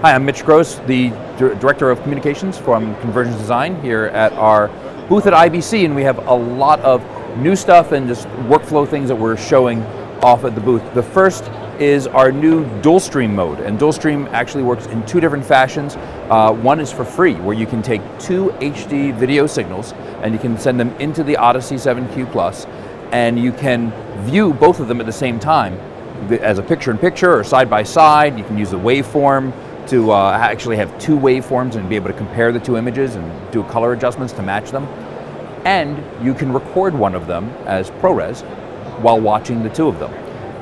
Hi, I'm Mitch the Director of Communications from Convergent Design here at our booth at IBC, and we have a lot of new stuff and just workflow things that we're showing off at the booth. The first is our new dual stream mode, and dual stream actually works in two different fashions. One is for free, where you can take two HD video signals and you can send them into the Odyssey 7Q Plus, and you can view both of them at the same time as a picture-in-picture or side-by-side. You can use the waveform to actually have two waveforms and be able to compare the two images and do color adjustments to match them. And you can record one of them as ProRes while watching the two of them.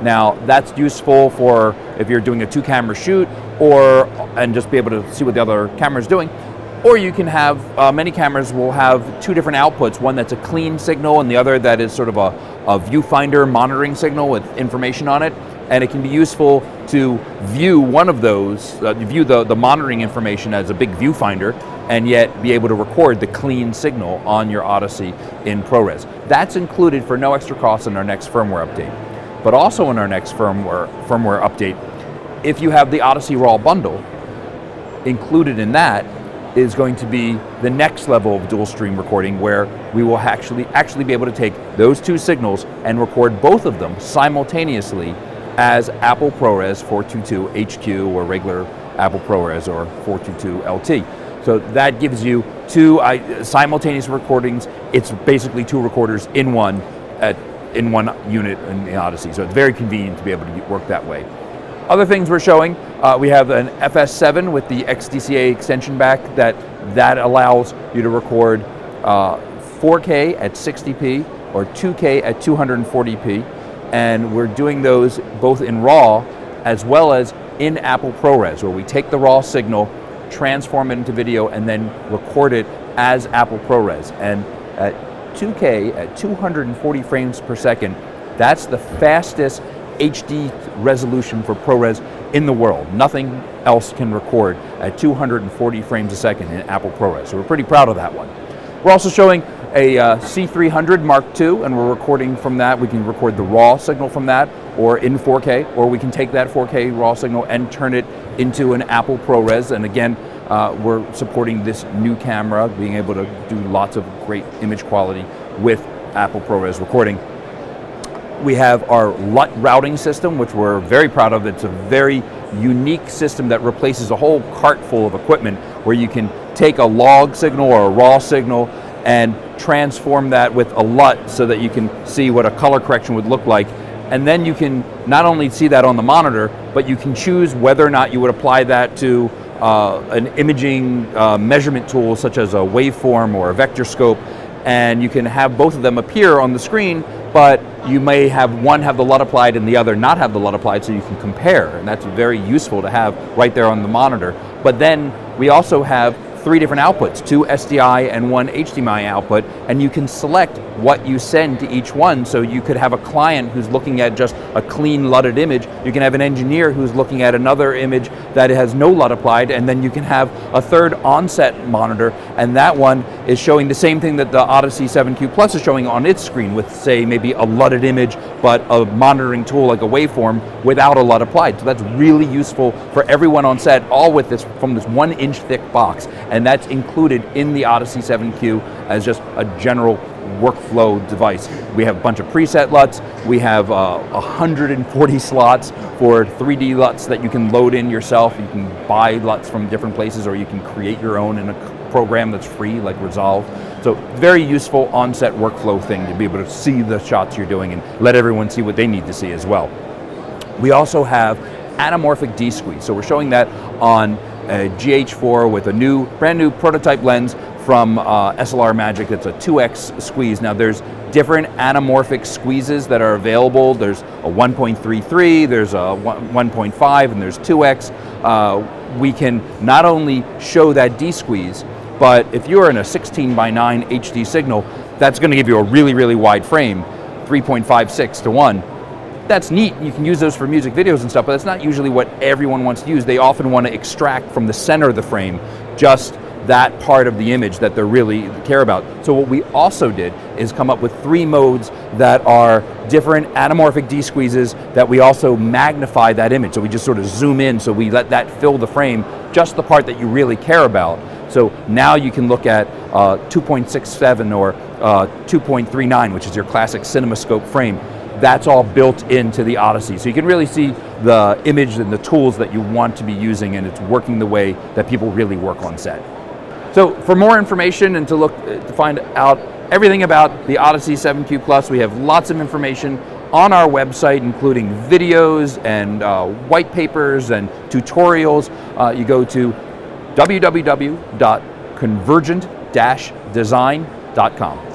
Now, that's useful for if you're doing a two-camera shoot and just be able to see what the other camera is doing. Or you can have, many cameras will have two different outputs, one that's a clean signal and the other that is sort of a viewfinder monitoring signal with information on it. And it can be useful to view one of those, view the monitoring information as a big viewfinder, and yet be able to record the clean signal on your Odyssey in ProRes. That's included for no extra cost in our next firmware update. But also in our next firmware update, if you have the Odyssey Raw bundle, included in that is going to be the next level of dual stream recording, where we will actually be able to take those two signals and record both of them simultaneously as Apple ProRes 422 HQ or regular Apple ProRes or 422 LT. So that gives you two simultaneous recordings. It's basically two recorders in one unit in the Odyssey. So it's very convenient to be able to work that way. Other things we're showing, we have an FS7 with the XDCA extension back that allows you to record 4K at 60p or 2K at 240p. And we're doing those both in RAW as well as in Apple ProRes, where we take the raw signal, transform it into video, and then record it as Apple ProRes. And at 2K at 240 frames per second, that's the fastest HD resolution for ProRes in the world. Nothing else can record at 240 frames a second in Apple ProRes. So we're pretty proud of that one. We're also showing a C300 Mark II, and we're recording from that. We can record the raw signal from that, or in 4K, or we can take that 4K raw signal and turn it into an Apple ProRes. And again, we're supporting this new camera, being able to do lots of great image quality with Apple ProRes recording. We have our LUT routing system, which we're very proud of. It's a very unique system that replaces a whole cart full of equipment, where you can take a log signal or a raw signal and transform that with a LUT so that you can see what a color correction would look like. And then you can not only see that on the monitor, but you can choose whether or not you would apply that to an imaging measurement tool such as a waveform or a vector scope, and you can have both of them appear on the screen, but you may have one have the LUT applied and the other not have the LUT applied, so you can compare, and that's very useful to have right there on the monitor. But then we also have three different outputs, two SDI and one HDMI output, and you can select what you send to each one. So you could have a client who's looking at just a clean LUTed image, you can have an engineer who's looking at another image that has no LUT applied, and then you can have a third onset monitor, and that one is showing the same thing that the Odyssey 7Q Plus is showing on its screen, with say maybe a LUTed image, but a monitoring tool like a waveform without a LUT applied. So that's really useful for everyone on set, all with this from this 1-inch thick box. And that's included in the Odyssey 7Q as just a general workflow device. We have a bunch of preset LUTs. We have 140 slots for 3D LUTs that you can load in yourself. You can buy LUTs from different places, or you can create your own in a program that's free, like Resolve. So very useful on-set workflow thing to be able to see the shots you're doing and let everyone see what they need to see as well. We also have anamorphic D-squeeze. So we're showing that on a GH4 with a brand new prototype lens from SLR Magic. It's a 2x squeeze. Now there's different anamorphic squeezes that are available. There's a 1.33, there's a 1.5, and there's 2x. We can not only show that D-squeeze, but if you're in a 16:9 HD signal, that's going to give you a really, really wide frame, 3.56:1. That's neat. You can use those for music videos and stuff, but that's not usually what everyone wants to use. They often want to extract from the center of the frame just that part of the image that they really care about. So what we also did is come up with 3 modes that are different anamorphic D-squeezes that we also magnify that image. So we just sort of zoom in, so we let that fill the frame, just the part that you really care about. So now you can look at 2.67 or 2.39, which is your classic CinemaScope frame. That's all built into the Odyssey. So you can really see the image and the tools that you want to be using, and it's working the way that people really work on set. So for more information and to find out everything about the Odyssey 7Q Plus, we have lots of information on our website, including videos and white papers and tutorials. You go to www.convergent-design.com.